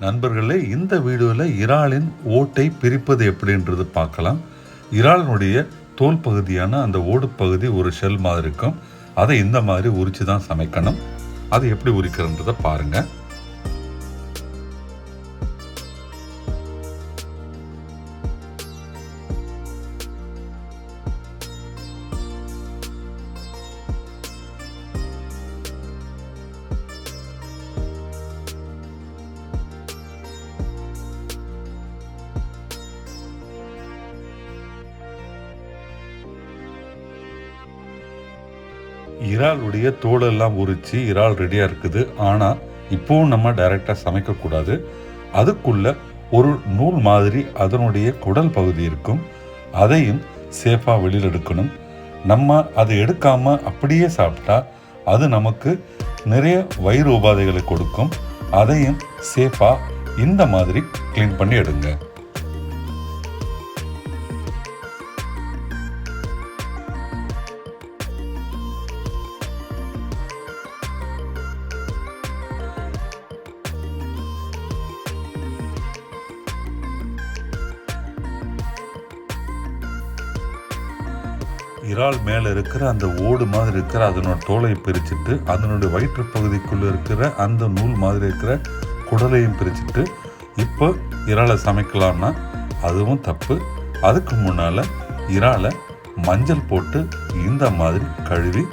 நண்பர்களே, இந்த வீடியோவில் இறாலின் ஓட்டை பிரிப்பது எப்படின்றது பார்க்கலாம். இறாலினுடைய தோல் பகுதியான அந்த ஓடு பகுதி ஒரு ஷெல் மாதிரி இருக்கும். அதை இந்த மாதிரி உரித்து தான் சமைக்கணும். அது எப்படி உரிக்கிறன்றதை பாருங்கள். இறாலுடைய தோலெல்லாம் உரித்து இறால் ரெடியாக இருக்குது. ஆனால் இப்போவும் நம்ம டைரெக்டாக சமைக்கக்கூடாது. அதுக்குள்ள ஒரு நூல் மாதிரி அதனுடைய குடல் பகுதி இருக்கும். அதையும் சேஃபாக வெளியில் எடுக்கணும். நம்ம அதை எடுக்காமல் அப்படியே சாப்பிட்டா அது நமக்கு நிறைய வயிறு உபாதைகளை கொடுக்கும். அதையும் சேஃபாக இந்த மாதிரி க்ளீன் பண்ணி எடுங்க. இறால் மேலே இருக்கிற அந்த ஓடு மாதிரி இருக்கிற அதனோட தோலை பிரிச்சுட்டு அதனுடைய வயிற்று பகுதிக்குள்ளே இருக்கிற அந்த நூல் மாதிரி இருக்கிற குடலையும் பிரிச்சுட்டு இப்போ இறாலை சமைக்கலாம்னா அதுவும் தப்பு. அதுக்கு முன்னால் இறாலை மஞ்சள் போட்டு இந்த மாதிரி கழுவி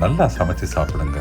நல்லா சமைச்சு சாப்பிடுங்க.